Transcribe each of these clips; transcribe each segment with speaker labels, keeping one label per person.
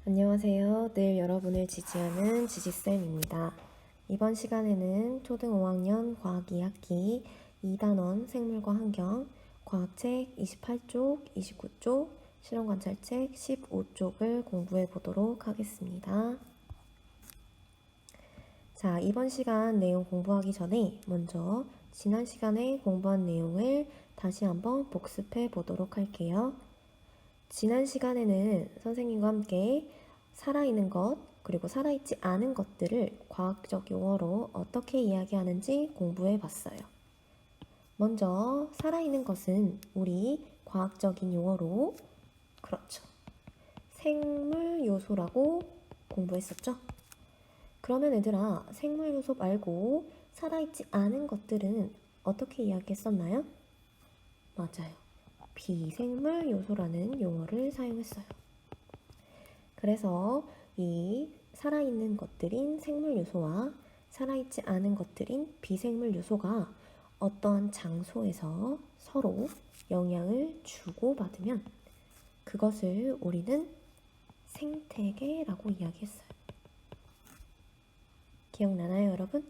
Speaker 1: 안녕하세요. 늘 여러분을 지지하는 지지쌤입니다. 이번 시간에는 초등 5학년 과학 2학기 2단원 생물과 환경 과학책 28쪽, 29쪽, 실험관찰책 15쪽을 공부해 보도록 하겠습니다. 자, 이번 시간 내용 공부하기 전에 먼저 지난 시간에 공부한 내용을 다시 한번 복습해 보도록 할게요. 지난 시간에는 선생님과 함께 살아있는 것, 그리고 살아있지 않은 것들을 과학적 용어로 어떻게 이야기하는지 공부해 봤어요. 먼저 살아있는 것은 우리 과학적인 용어로 그렇죠. 생물 요소라고 공부했었죠? 그러면 얘들아, 생물 요소 말고 살아있지 않은 것들은 어떻게 이야기했었나요? 맞아요. 비생물 요소라는 용어를 사용했어요. 그래서 이 살아있는 것들인 생물 요소와 살아있지 않은 것들인 비생물 요소가 어떠한 장소에서 서로 영향을 주고받으면 그것을 우리는 생태계라고 이야기했어요. 기억나나요, 여러분?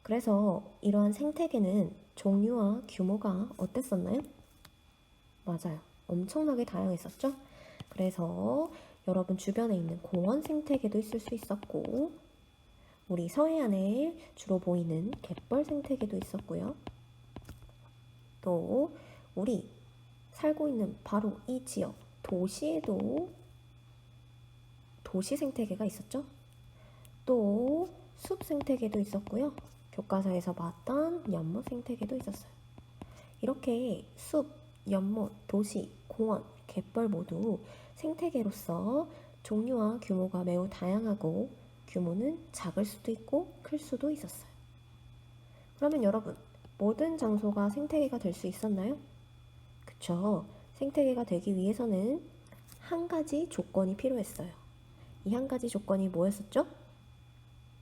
Speaker 1: 그래서 이러한 생태계는 종류와 규모가 어땠었나요? 맞아요. 엄청나게 다양했었죠? 그래서 여러분 주변에 있는 공원 생태계도 있을 수 있었고, 우리 서해안에 주로 보이는 갯벌 생태계도 있었고요. 또 우리 살고 있는 바로 이 지역 도시에도 도시 생태계가 있었죠. 또 숲 생태계도 있었고요. 교과서에서 봤던 연못 생태계도 있었어요. 이렇게 숲, 연못, 도시, 공원, 갯벌 모두 생태계로서 종류와 규모가 매우 다양하고 규모는 작을 수도 있고 클 수도 있었어요. 그러면 여러분, 모든 장소가 생태계가 될 수 있었나요? 그쵸. 생태계가 되기 위해서는 한 가지 조건이 필요했어요. 이 한 가지 조건이 뭐였었죠?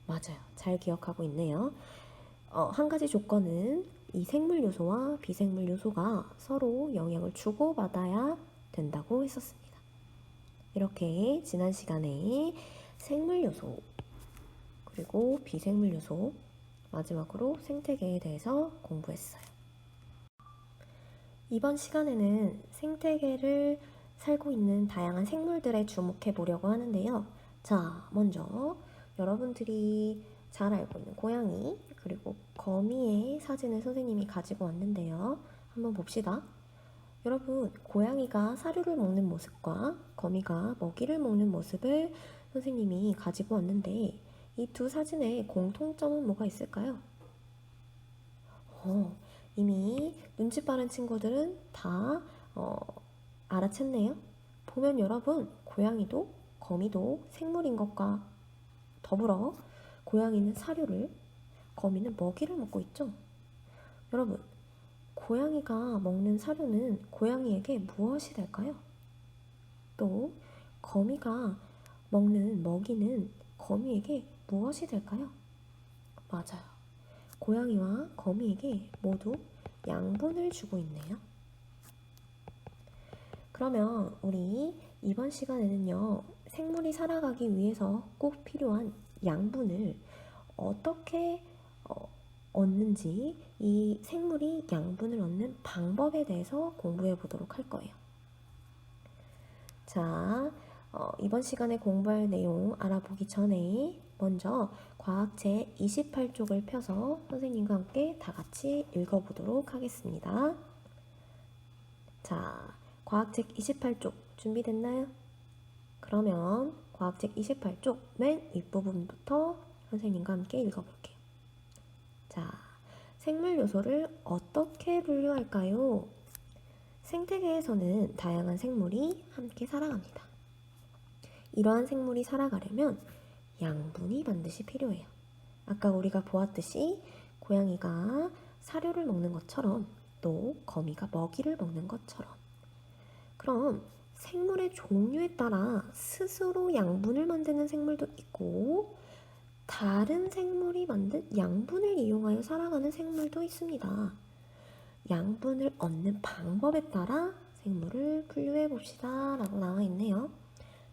Speaker 1: 맞아요. 잘 기억하고 있네요. 한 가지 조건은 이 생물 요소와 비생물 요소가 서로 영향을 주고받아야 된다고 했었습니다. 이렇게 지난 시간에 생물 요소, 그리고 비생물 요소, 마지막으로 생태계에 대해서 공부했어요. 이번 시간에는 생태계를 살고 있는 다양한 생물들에 주목해 보려고 하는데요. 자, 먼저 여러분들이 잘 알고 있는 고양이, 그리고 거미의 사진을 선생님이 가지고 왔는데요. 한번 봅시다. 여러분, 고양이가 사료를 먹는 모습과 거미가 먹이를 먹는 모습을 선생님이 가지고 왔는데 이 두 사진의 공통점은 뭐가 있을까요? 이미 눈치 빠른 친구들은 다 알아챘네요. 보면 여러분, 고양이도 거미도 생물인 것과 더불어 고양이는 사료를, 거미는 먹이를 먹고 있죠. 여러분, 고양이가 먹는 사료는 고양이에게 무엇이 될까요? 또 거미가 먹는 먹이는 거미에게 무엇이 될까요? 맞아요. 고양이와 거미에게 모두 양분을 주고 있네요. 그러면 우리 이번 시간에는요, 생물이 살아가기 위해서 꼭 필요한 양분을 어떻게 얻는지, 이 생물이 양분을 얻는 방법에 대해서 공부해 보도록 할 거예요. 자, 이번 시간에 공부할 내용 알아보기 전에 먼저 과학책 28쪽을 펴서 선생님과 함께 다 같이 읽어보도록 하겠습니다. 자, 과학책 28쪽 준비됐나요? 그러면 과학책 28쪽 맨 윗부분부터 선생님과 함께 읽어볼게요. 자, 생물 요소를 어떻게 분류할까요? 생태계에서는 다양한 생물이 함께 살아갑니다. 이러한 생물이 살아가려면 양분이 반드시 필요해요. 아까 우리가 보았듯이 고양이가 사료를 먹는 것처럼 또 거미가 먹이를 먹는 것처럼 그럼 생물의 종류에 따라 스스로 양분을 만드는 생물도 있고 다른 생물이 만든 양분을 이용하여 살아가는 생물도 있습니다. 양분을 얻는 방법에 따라 생물을 분류해 봅시다 라고 나와 있네요.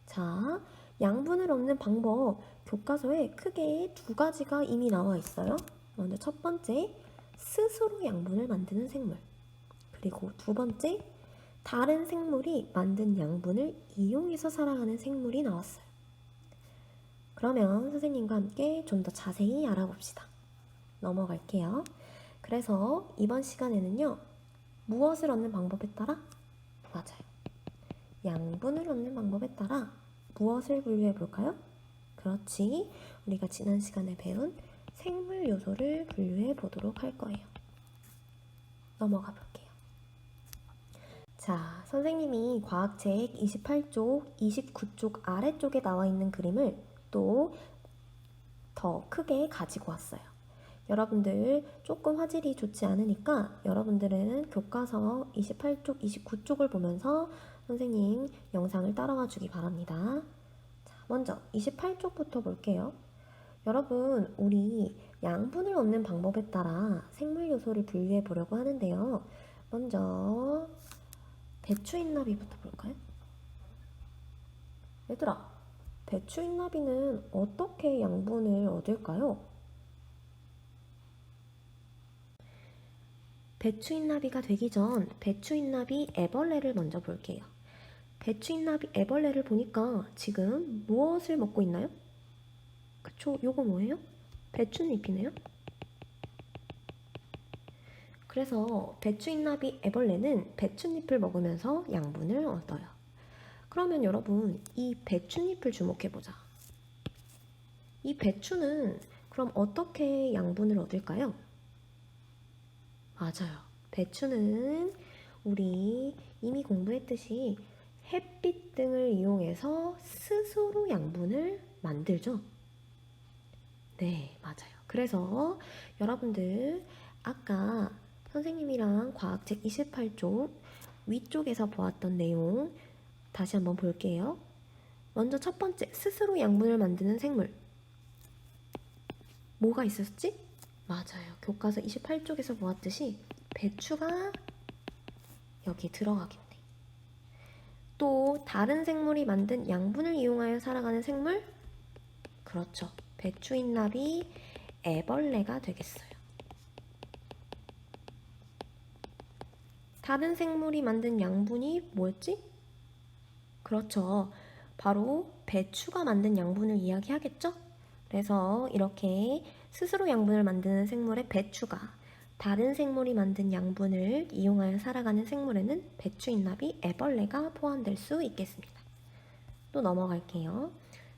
Speaker 1: 자, 양분을 얻는 방법, 교과서에 크게 두 가지가 이미 나와 있어요. 먼저 첫 번째, 스스로 양분을 만드는 생물. 그리고 두 번째, 다른 생물이 만든 양분을 이용해서 살아가는 생물이 나왔어요. 그러면 선생님과 함께 좀 더 자세히 알아봅시다. 넘어갈게요. 그래서 이번 시간에는요, 무엇을 얻는 방법에 따라? 맞아요. 양분을 얻는 방법에 따라 무엇을 분류해 볼까요? 그렇지. 우리가 지난 시간에 배운 생물 요소를 분류해 보도록 할 거예요. 넘어가 볼게요. 자, 선생님이 과학책 28쪽, 29쪽 아래쪽에 나와 있는 그림을 또 더 크게 가지고 왔어요. 여러분들 조금 화질이 좋지 않으니까 여러분들은 교과서 28쪽, 29쪽을 보면서 선생님 영상을 따라와 주기 바랍니다. 자, 먼저 28쪽부터 볼게요. 여러분, 우리 양분을 얻는 방법에 따라 생물 요소를 분류해 보려고 하는데요. 먼저 배추인나비부터 볼까요? 얘들아, 배추인나비는 어떻게 양분을 얻을까요? 배추인나비가 되기 전 배추인나비 애벌레를 먼저 볼게요. 배추인나비 애벌레를 보니까 지금 무엇을 먹고 있나요? 그쵸? 요거 뭐예요? 배춧잎이네요. 그래서 배추인나비 애벌레는 배춧잎을 먹으면서 양분을 얻어요. 그러면 여러분, 이 배춧잎을 주목해보자. 이 배추는 그럼 어떻게 양분을 얻을까요? 맞아요. 배추는 우리 이미 공부했듯이 햇빛 등을 이용해서 스스로 양분을 만들죠. 네, 맞아요. 그래서 여러분들 아까 선생님이랑 과학책 28쪽 위쪽에서 보았던 내용 다시 한번 볼게요. 먼저 첫 번째, 스스로 양분을 만드는 생물. 뭐가 있었지? 맞아요. 교과서 28쪽에서 보았듯이 배추가 여기 들어가겠네. 또 다른 생물이 만든 양분을 이용하여 살아가는 생물? 그렇죠. 배추인나비 애벌레가 되겠어요. 다른 생물이 만든 양분이 뭐였지? 그렇죠. 바로 배추가 만든 양분을 이야기하겠죠? 그래서 이렇게 스스로 양분을 만드는 생물의 배추가 다른 생물이 만든 양분을 이용하여 살아가는 생물에는 배추인나비 애벌레가 포함될 수 있겠습니다. 또 넘어갈게요.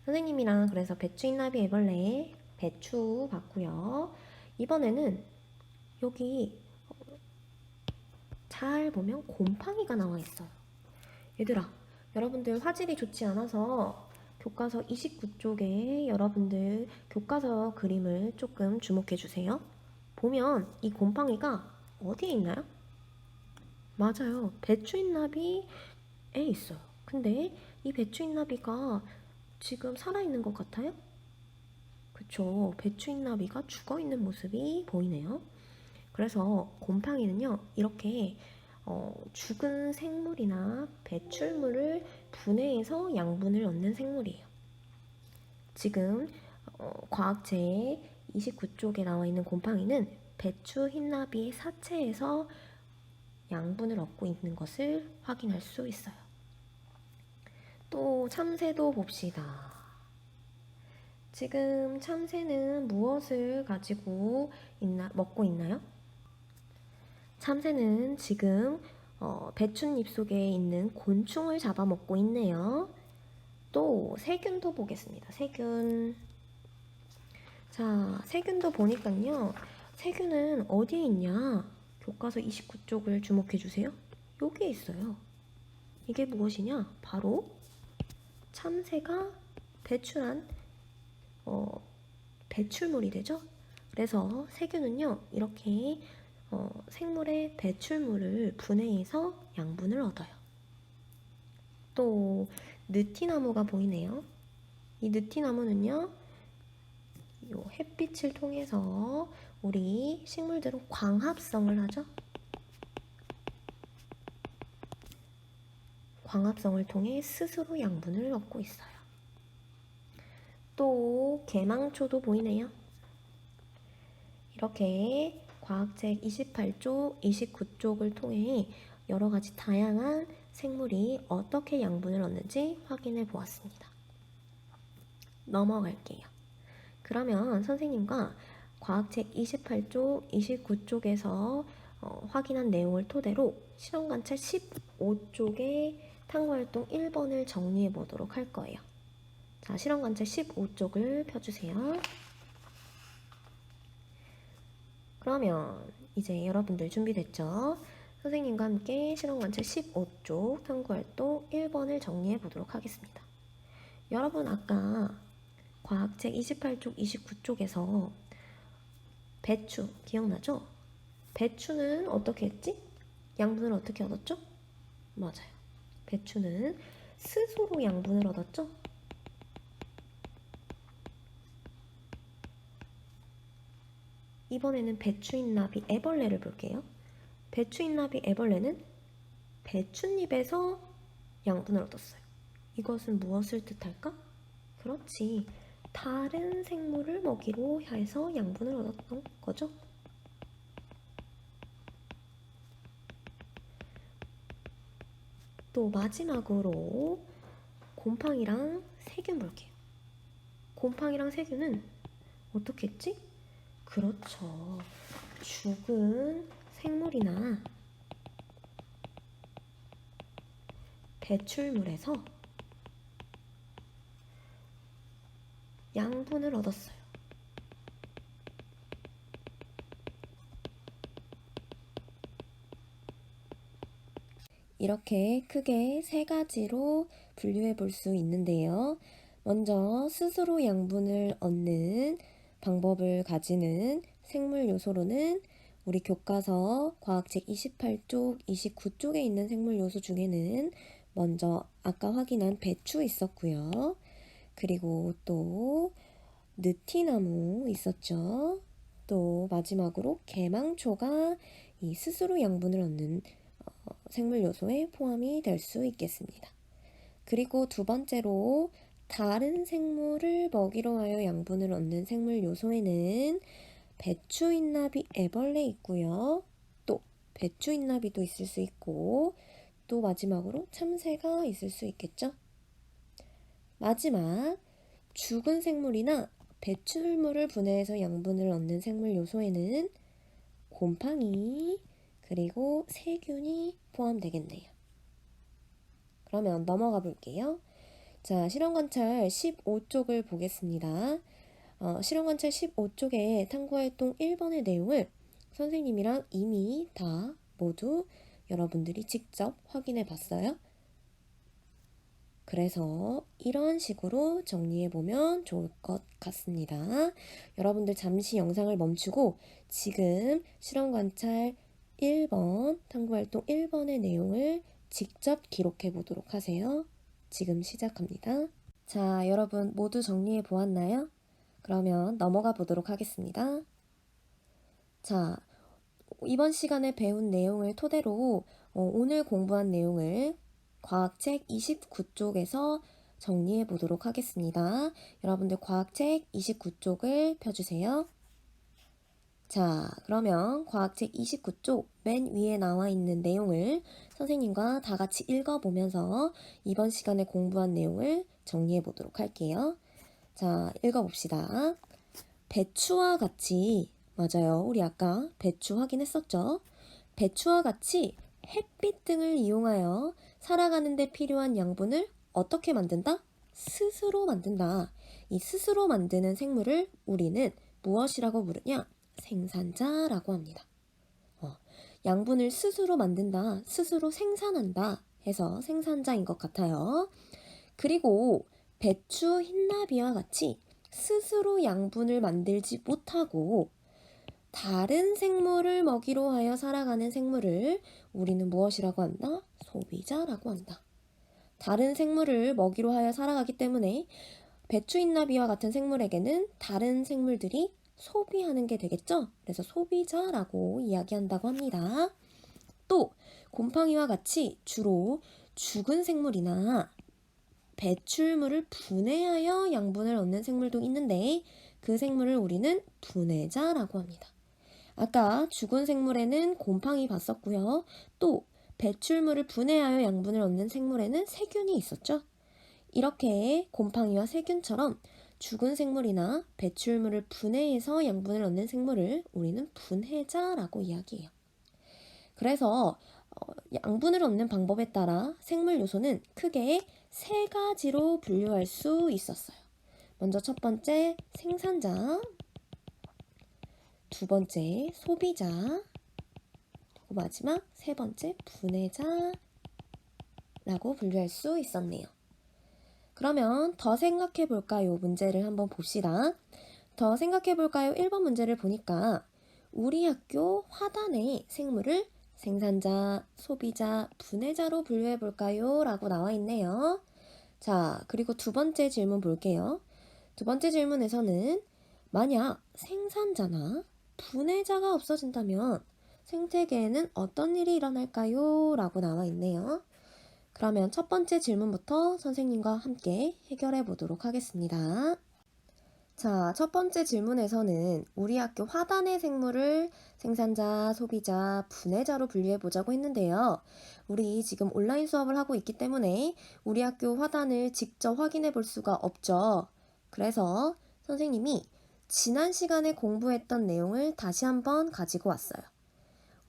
Speaker 1: 선생님이랑 그래서 배추인나비 애벌레 배추 봤고요. 이번에는 여기 잘 보면 곰팡이가 나와 있어요. 얘들아, 여러분들 화질이 좋지 않아서 교과서 29쪽에 여러분들 교과서 그림을 조금 주목해 주세요. 보면 이 곰팡이가 어디에 있나요? 맞아요. 배추인나비에 있어요. 근데 이 배추인나비가 지금 살아있는 것 같아요? 그쵸. 배추인나비가 죽어있는 모습이 보이네요. 그래서 곰팡이는요, 이렇게 죽은 생물이나 배출물을 분해해서 양분을 얻는 생물이에요. 지금 과학책 29쪽에 나와 있는 곰팡이는 배추 흰나비의 사체에서 양분을 얻고 있는 것을 확인할 수 있어요. 또 참새도 봅시다. 지금 참새는 무엇을 가지고 먹고 있나요? 참새는 지금 배춧잎 속에 있는 곤충을 잡아먹고 있네요. 또 세균도 보겠습니다. 세균. 자, 세균도 보니까요. 세균은 어디에 있냐? 교과서 29쪽을 주목해 주세요. 여기에 있어요. 이게 무엇이냐? 바로 참새가 배출한 배출물이 되죠. 그래서 세균은요, 이렇게 생물의 배출물을 분해해서 양분을 얻어요. 또 느티나무가 보이네요. 이 느티나무는요, 요 햇빛을 통해서 우리 식물들은 광합성을 하죠. 광합성을 통해 스스로 양분을 얻고 있어요. 또 개망초도 보이네요. 이렇게 과학책 28쪽, 29쪽을 통해 여러 가지 다양한 생물이 어떻게 양분을 얻는지 확인해 보았습니다. 넘어갈게요. 그러면 선생님과 과학책 28쪽, 29쪽에서 확인한 내용을 토대로 실험관찰 15쪽의 탐구활동 1번을 정리해 보도록 할 거예요. 자, 실험관찰 15쪽을 펴주세요. 그러면 이제 여러분들 준비됐죠? 선생님과 함께 실험관찰 15쪽 탐구활동 1번을 정리해 보도록 하겠습니다. 여러분 아까 과학책 28쪽, 29쪽에서 배추 기억나죠? 배추는 어떻게 했지? 양분을 어떻게 얻었죠? 맞아요. 배추는 스스로 양분을 얻었죠? 이번에는 배추인나비 애벌레를 볼게요. 배추인나비 애벌레는 배춧잎에서 양분을 얻었어요. 이것은 무엇을 뜻할까? 그렇지. 다른 생물을 먹이로 해서 양분을 얻었던 거죠. 또 마지막으로 곰팡이랑 세균 볼게요. 곰팡이랑 세균은 어떻게 했지? 그렇죠. 죽은 생물이나 배출물에서 양분을 얻었어요. 이렇게 크게 세 가지로 분류해 볼 수 있는데요. 먼저 스스로 양분을 얻는 방법을 가지는 생물 요소로는 우리 교과서 과학책 28쪽, 29쪽에 있는 생물 요소 중에는 먼저 아까 확인한 배추 있었고요. 그리고 또 느티나무 있었죠. 또 마지막으로 개망초가 이 스스로 양분을 얻는 생물 요소에 포함이 될 수 있겠습니다. 그리고 두 번째로 다른 생물을 먹이로 하여 양분을 얻는 생물 요소에는 배추인나비 애벌레 있고요. 또 배추인나비도 있을 수 있고 또 마지막으로 참새가 있을 수 있겠죠. 마지막 죽은 생물이나 배출물을 분해해서 양분을 얻는 생물 요소에는 곰팡이 그리고 세균이 포함되겠네요. 그러면 넘어가 볼게요. 자, 실험관찰 15쪽을 보겠습니다. 실험관찰 15쪽의 탐구활동 1번의 내용을 선생님이랑 이미 다 모두 여러분들이 직접 확인해 봤어요. 그래서 이런 식으로 정리해 보면 좋을 것 같습니다. 여러분들 잠시 영상을 멈추고 지금 실험관찰 1번, 탐구활동 1번의 내용을 직접 기록해 보도록 하세요. 지금 시작합니다. 자, 여러분 모두 정리해 보았나요? 그러면 넘어가 보도록 하겠습니다. 자, 이번 시간에 배운 내용을 토대로 오늘 공부한 내용을 과학책 29쪽에서 정리해 보도록 하겠습니다. 여러분들 과학책 29쪽을 펴주세요. 자, 그러면 과학책 29쪽 맨 위에 나와 있는 내용을 선생님과 다 같이 읽어보면서 이번 시간에 공부한 내용을 정리해 보도록 할게요. 자, 읽어봅시다. 배추와 같이, 맞아요. 우리 아까 배추 확인했었죠? 배추와 같이 햇빛 등을 이용하여 살아가는 데 필요한 양분을 어떻게 만든다? 스스로 만든다. 이 스스로 만드는 생물을 우리는 무엇이라고 부르냐? 생산자라고 합니다. 양분을 스스로 만든다, 스스로 생산한다 해서 생산자인 것 같아요. 그리고 배추, 흰나비와 같이 스스로 양분을 만들지 못하고 다른 생물을 먹이로 하여 살아가는 생물을 우리는 무엇이라고 한다? 소비자라고 한다. 다른 생물을 먹이로 하여 살아가기 때문에 배추인나비와 같은 생물에게는 다른 생물들이 소비하는 게 되겠죠? 그래서 소비자라고 이야기한다고 합니다. 또 곰팡이와 같이 주로 죽은 생물이나 배출물을 분해하여 양분을 얻는 생물도 있는데 그 생물을 우리는 분해자라고 합니다. 아까 죽은 생물에는 곰팡이 봤었고요. 또 배출물을 분해하여 양분을 얻는 생물에는 세균이 있었죠. 이렇게 곰팡이와 세균처럼 죽은 생물이나 배출물을 분해해서 양분을 얻는 생물을 우리는 분해자라고 이야기해요. 그래서 양분을 얻는 방법에 따라 생물 요소는 크게 세 가지로 분류할 수 있었어요. 먼저 첫 번째 생산자, 두 번째 소비자, 그리고 마지막 세 번째 분해자라고 분류할 수 있었네요. 그러면 더 생각해 볼까요? 문제를 한번 봅시다. 더 생각해 볼까요? 1번 문제를 보니까 우리 학교 화단의 생물을 생산자, 소비자, 분해자로 분류해 볼까요? 라고 나와 있네요. 자, 그리고 두 번째 질문 볼게요. 두 번째 질문에서는 만약 생산자나 분해자가 없어진다면 생태계에는 어떤 일이 일어날까요? 라고 나와 있네요. 그러면 첫 번째 질문부터 선생님과 함께 해결해 보도록 하겠습니다. 자, 첫 번째 질문에서는 우리 학교 화단의 생물을 생산자, 소비자, 분해자로 분류해 보자고 했는데요. 우리 지금 온라인 수업을 하고 있기 때문에 우리 학교 화단을 직접 확인해 볼 수가 없죠. 그래서 선생님이 지난 시간에 공부했던 내용을 다시 한번 가지고 왔어요.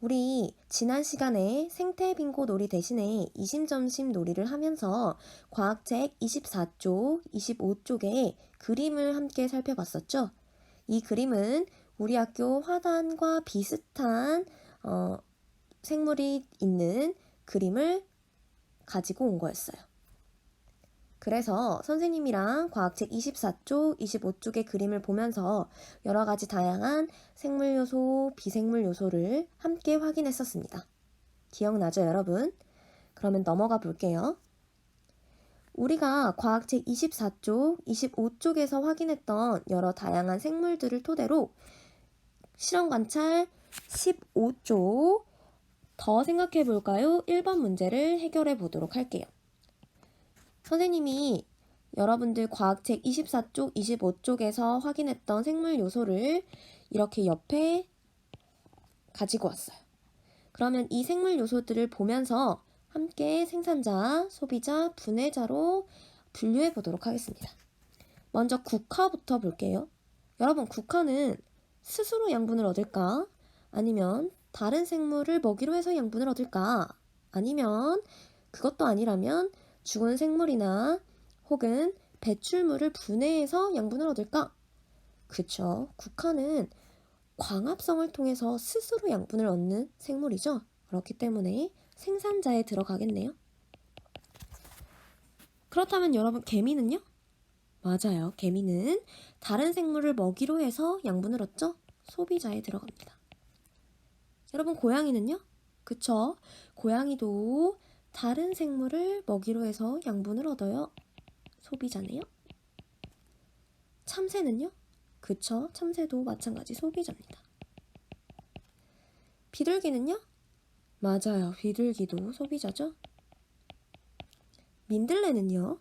Speaker 1: 우리 지난 시간에 생태 빙고 놀이 대신에 이심점심 놀이를 하면서 과학책 24쪽, 25쪽의 그림을 함께 살펴봤었죠. 이 그림은 우리 학교 화단과 비슷한 생물이 있는 그림을 가지고 온 거였어요. 그래서 선생님이랑 과학책 24쪽, 25쪽의 그림을 보면서 여러 가지 다양한 생물 요소, 비생물 요소를 함께 확인했었습니다. 기억나죠, 여러분? 그러면 넘어가 볼게요. 우리가 과학책 24쪽, 25쪽에서 확인했던 여러 다양한 생물들을 토대로 실험 관찰 15쪽 더 생각해 볼까요? 1번 문제를 해결해 보도록 할게요. 선생님이 여러분들 과학책 24쪽, 25쪽에서 확인했던 생물 요소를 이렇게 옆에 가지고 왔어요. 그러면 이 생물 요소들을 보면서 함께 생산자, 소비자, 분해자로 분류해 보도록 하겠습니다. 먼저 국화부터 볼게요. 여러분, 국화는 스스로 양분을 얻을까? 아니면 다른 생물을 먹이로 해서 양분을 얻을까? 아니면 그것도 아니라면 죽은 생물이나 혹은 배출물을 분해해서 양분을 얻을까? 그쵸. 국화는 광합성을 통해서 스스로 양분을 얻는 생물이죠. 그렇기 때문에 생산자에 들어가겠네요. 그렇다면 여러분, 개미는요? 맞아요. 개미는 다른 생물을 먹이로 해서 양분을 얻죠. 소비자에 들어갑니다. 여러분, 고양이는요? 그쵸. 고양이도 다른 생물을 먹이로 해서 양분을 얻어요. 소비자네요. 참새는요? 그쵸. 참새도 마찬가지 소비자입니다. 비둘기는요? 맞아요. 비둘기도 소비자죠. 민들레는요?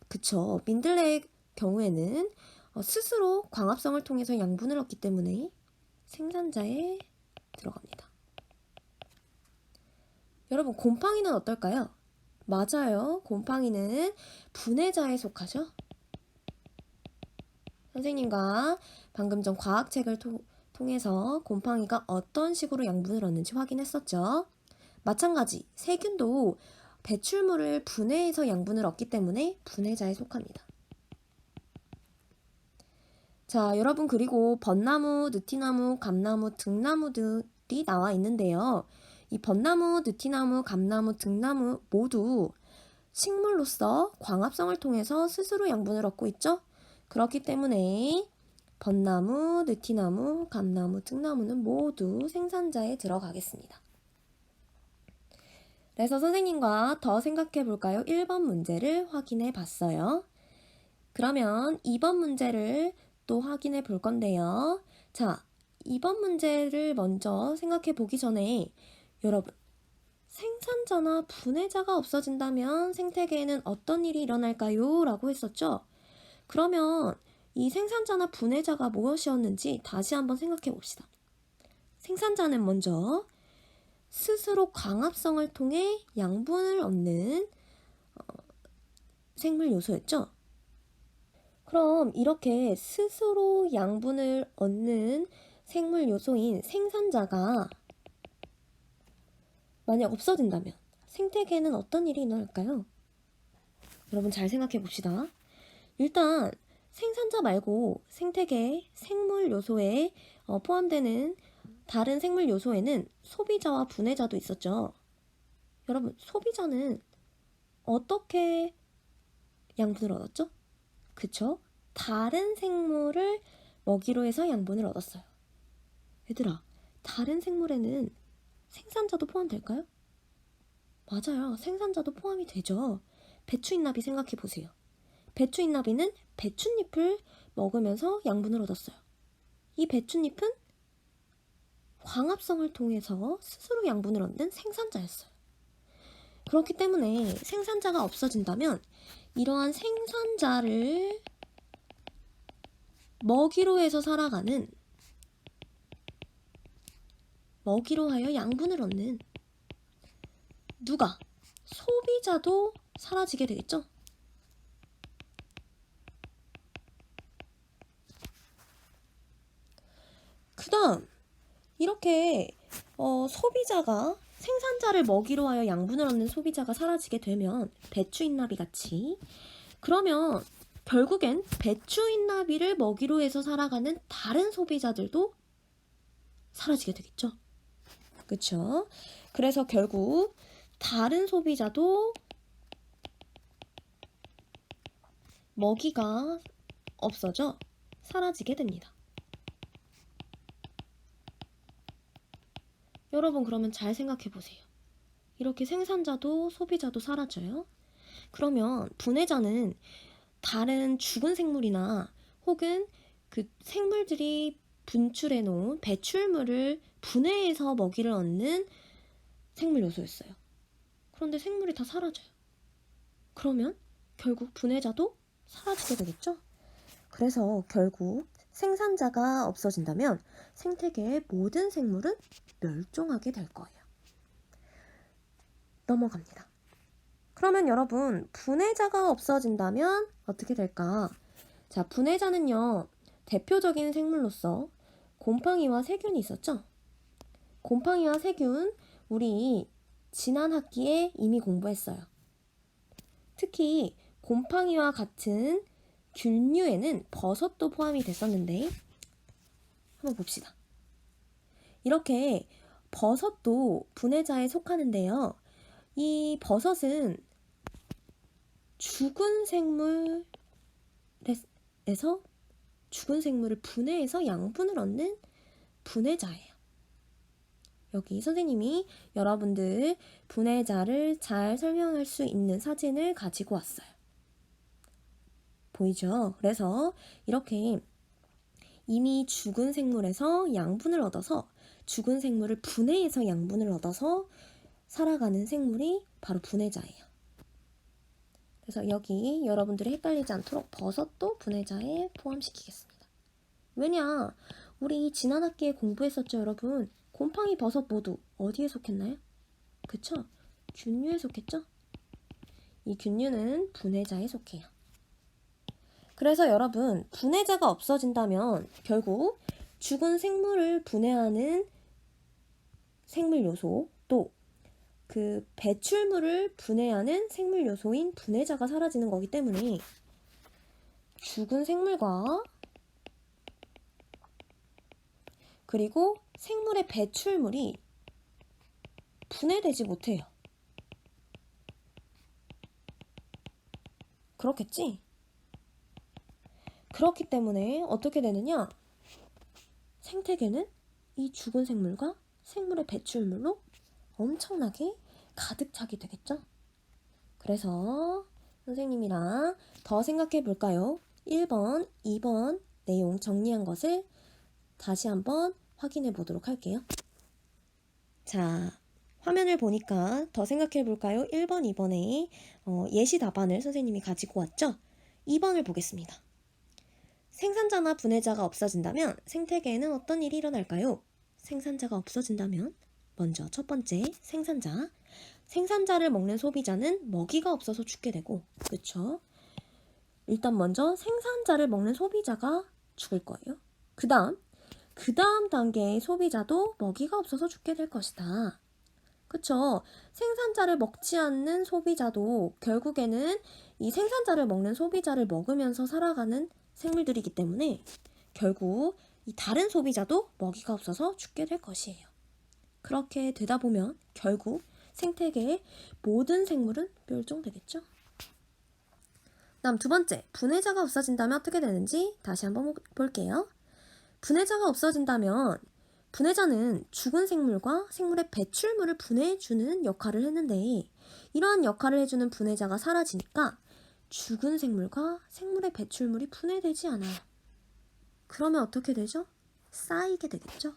Speaker 1: 그쵸. 민들레의 경우에는 스스로 광합성을 통해서 양분을 얻기 때문에 생산자에 들어갑니다. 여러분, 곰팡이는 어떨까요? 맞아요. 곰팡이는 분해자에 속하죠. 선생님과 방금 전 과학책을 통해서 곰팡이가 어떤 식으로 양분을 얻는지 확인했었죠. 마찬가지 세균도 배출물을 분해해서 양분을 얻기 때문에 분해자에 속합니다. 자, 여러분, 그리고 벚나무, 느티나무, 감나무, 등나무들이 나와 있는데요. 이 벚나무, 느티나무, 감나무, 등나무 모두 식물로서 광합성을 통해서 스스로 양분을 얻고 있죠. 그렇기 때문에 벚나무, 느티나무, 감나무, 등나무는 모두 생산자에 들어가겠습니다. 그래서 선생님과 더 생각해 볼까요? 1번 문제를 확인해 봤어요. 그러면 2번 문제를 또 확인해 볼 건데요. 자, 2번 문제를 먼저 생각해 보기 전에 여러분, 생산자나 분해자가 없어진다면 생태계에는 어떤 일이 일어날까요? 라고 했었죠. 그러면 이 생산자나 분해자가 무엇이었는지 다시 한번 생각해 봅시다. 생산자는 먼저 스스로 광합성을 통해 양분을 얻는 생물 요소였죠. 그럼 이렇게 스스로 양분을 얻는 생물 요소인 생산자가 만약 없어진다면 생태계에는 어떤 일이 일어날까요? 여러분 잘 생각해 봅시다. 일단 생산자 말고 생태계 생물 요소에 포함되는 다른 생물 요소에는 소비자와 분해자도 있었죠. 여러분, 소비자는 어떻게 양분을 얻었죠? 그쵸? 다른 생물을 먹이로 해서 양분을 얻었어요. 얘들아, 다른 생물에는 생산자도 포함될까요? 맞아요. 생산자도 포함이 되죠. 배추인나비 생각해 보세요. 배추인나비는 배춧잎을 먹으면서 양분을 얻었어요. 이 배춧잎은 광합성을 통해서 스스로 양분을 얻는 생산자였어요. 그렇기 때문에 생산자가 없어진다면 이러한 생산자를 먹이로 해서 살아가는, 먹이로 하여 양분을 얻는 누가? 소비자도 사라지게 되겠죠? 그 다음 이렇게 소비자가 생산자를 먹이로 하여 양분을 얻는 소비자가 사라지게 되면 배추인나비 같이, 그러면 결국엔 배추인나비를 먹이로 해서 살아가는 다른 소비자들도 사라지게 되겠죠. 그쵸? 그래서 결국 다른 소비자도 먹이가 없어져 사라지게 됩니다. 여러분 그러면 잘 생각해 보세요. 이렇게 생산자도 소비자도 사라져요. 그러면 분해자는 다른 죽은 생물이나 혹은 그 생물들이 분출해 놓은 배출물을 분해해서 먹이를 얻는 생물 요소였어요. 그런데 생물이 다 사라져요. 그러면 결국 분해자도 사라지게 되겠죠? 그래서 결국 생산자가 없어진다면 생태계의 모든 생물은 멸종하게 될 거예요. 넘어갑니다. 그러면 여러분, 분해자가 없어진다면 어떻게 될까? 자, 분해자는요, 대표적인 생물로서 곰팡이와 세균이 있었죠? 곰팡이와 세균, 우리 지난 학기에 이미 공부했어요. 특히 곰팡이와 같은 균류에는 버섯도 포함이 됐었는데, 한번 봅시다. 이렇게 버섯도 분해자에 속하는데요. 이 버섯은 죽은 생물에서 죽은 생물을 분해해서 양분을 얻는 분해자예요. 여기 선생님이 여러분들 분해자를 잘 설명할 수 있는 사진을 가지고 왔어요. 보이죠? 그래서 이렇게 이미 죽은 생물에서 양분을 얻어서 죽은 생물을 분해해서 양분을 얻어서 살아가는 생물이 바로 분해자예요. 그래서 여기 여러분들이 헷갈리지 않도록 버섯도 분해자에 포함시키겠습니다. 왜냐? 우리 지난 학기에 공부했었죠, 여러분? 곰팡이, 버섯 모두 어디에 속했나요? 그쵸? 균류에 속했죠? 이 균류는 분해자에 속해요. 그래서 여러분, 분해자가 없어진다면 결국 죽은 생물을 분해하는 생물 요소, 또 그 배출물을 분해하는 생물 요소인 분해자가 사라지는 거기 때문에 죽은 생물과 그리고 생물의 배출물이 분해되지 못해요. 그렇겠지? 그렇기 때문에 어떻게 되느냐? 생태계는 이 죽은 생물과 생물의 배출물로 엄청나게 가득 차게 되겠죠? 그래서 선생님이랑 더 생각해 볼까요? 1번, 2번 내용 정리한 것을 다시 한번 확인해 보도록 할게요. 자, 화면을 보니까 더 생각해 볼까요? 1번, 2번에 예시 답안을 선생님이 가지고 왔죠? 2번을 보겠습니다. 생산자나 분해자가 없어진다면 생태계에는 어떤 일이 일어날까요? 생산자가 없어진다면 먼저 첫 번째 생산자. 생산자를 먹는 소비자는 먹이가 없어서 죽게 되고, 그쵸? 일단 먼저 생산자를 먹는 소비자가 죽을 거예요. 그 다음 단계의 소비자도 먹이가 없어서 죽게 될 것이다. 그쵸? 생산자를 먹지 않는 소비자도 결국에는 이 생산자를 먹는 소비자를 먹으면서 살아가는 생물들이기 때문에 결국 이 다른 소비자도 먹이가 없어서 죽게 될 것이에요. 그렇게 되다 보면 결국 생태계의 모든 생물은 멸종되겠죠? 다음 두 번째, 분해자가 없어진다면 어떻게 되는지 다시 한번 볼게요. 분해자가 없어진다면 분해자는 죽은 생물과 생물의 배출물을 분해해주는 역할을 했는데 이러한 역할을 해주는 분해자가 사라지니까 죽은 생물과 생물의 배출물이 분해되지 않아요. 그러면 어떻게 되죠? 쌓이게 되겠죠?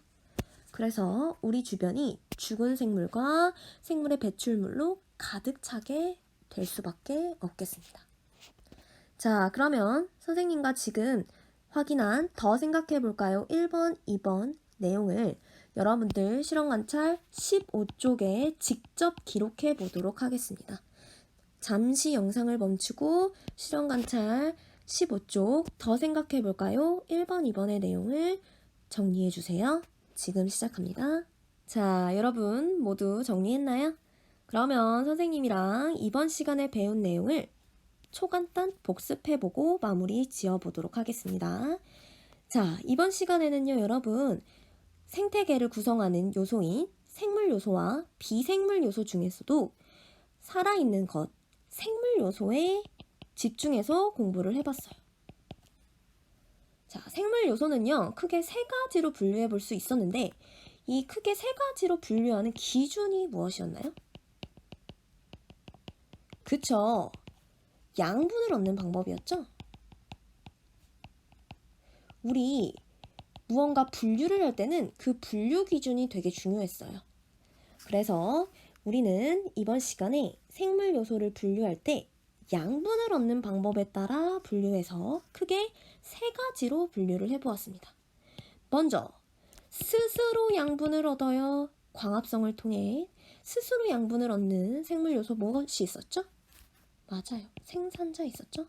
Speaker 1: 그래서 우리 주변이 죽은 생물과 생물의 배출물로 가득 차게 될 수밖에 없겠습니다. 자, 그러면 선생님과 지금 확인한 더 생각해 볼까요? 1번, 2번 내용을 여러분들 실험 관찰 15쪽에 직접 기록해 보도록 하겠습니다. 잠시 영상을 멈추고 실험 관찰 15쪽 더 생각해 볼까요? 1번, 2번의 내용을 정리해 주세요. 지금 시작합니다. 자, 여러분 모두 정리했나요? 그러면 선생님이랑 이번 시간에 배운 내용을 초간단 복습해보고 마무리 지어보도록 하겠습니다. 자, 이번 시간에는요, 여러분 생태계를 구성하는 요소인 생물 요소와 비생물 요소 중에서도 살아있는 것, 생물 요소에 집중해서 공부를 해봤어요. 자, 생물 요소는요, 크게 세 가지로 분류해 볼 수 있었는데 이 크게 세 가지로 분류하는 기준이 무엇이었나요? 그쵸? 양분을 얻는 방법이었죠? 우리 무언가 분류를 할 때는 그 분류 기준이 되게 중요했어요. 그래서 우리는 이번 시간에 생물 요소를 분류할 때 양분을 얻는 방법에 따라 분류해서 크게 세 가지로 분류를 해보았습니다. 먼저 스스로 양분을 얻어요. 광합성을 통해 스스로 양분을 얻는 생물 요소 무엇이 있었죠? 맞아요. 생산자 있었죠?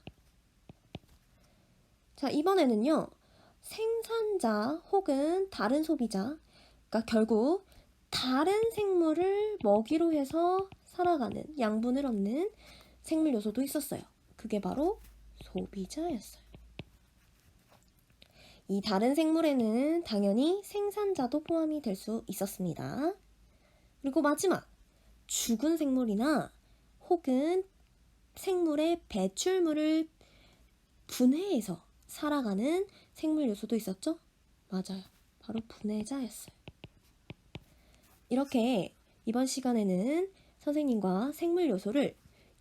Speaker 1: 자, 이번에는요. 생산자 혹은 다른 소비자, 그러니까 결국 다른 생물을 먹이로 해서 살아가는 양분을 얻는 생물 요소도 있었어요. 그게 바로 소비자였어요. 이 다른 생물에는 당연히 생산자도 포함이 될 수 있었습니다. 그리고 마지막, 죽은 생물이나 혹은 생물의 배출물을 분해해서 살아가는 생물 요소도 있었죠? 맞아요. 바로 분해자였어요. 이렇게 이번 시간에는 선생님과 생물 요소를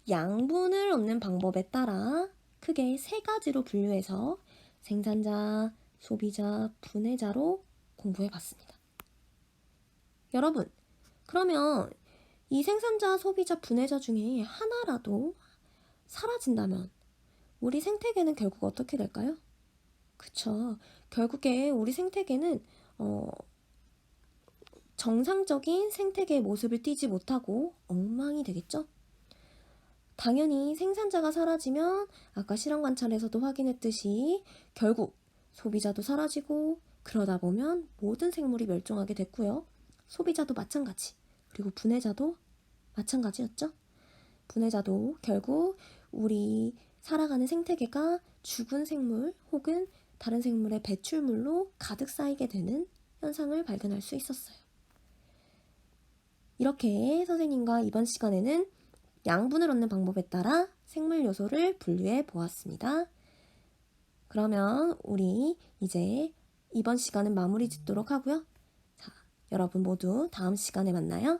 Speaker 1: 양분을 얻는 방법에 따라 크게 세 가지로 분류해서 생산자, 소비자, 분해자로 공부해 봤습니다. 여러분, 그러면 이 생산자, 소비자, 분해자 중에 하나라도 사라진다면 우리 생태계는 결국 어떻게 될까요? 그쵸. 결국에 우리 생태계는 정상적인 생태계의 모습을 띠지 못하고 엉망이 되겠죠? 당연히 생산자가 사라지면 아까 실험 관찰에서도 확인했듯이 결국 소비자도 사라지고 그러다 보면 모든 생물이 멸종하게 됐고요. 소비자도 마찬가지. 그리고 분해자도 마찬가지였죠? 분해자도 결국 우리 살아가는 생태계가 죽은 생물 혹은 다른 생물의 배출물로 가득 쌓이게 되는 현상을 발견할 수 있었어요. 이렇게 선생님과 이번 시간에는 양분을 얻는 방법에 따라 생물 요소를 분류해 보았습니다. 그러면 우리 이제 이번 시간은 마무리 짓도록 하고요. 자, 여러분 모두 다음 시간에 만나요.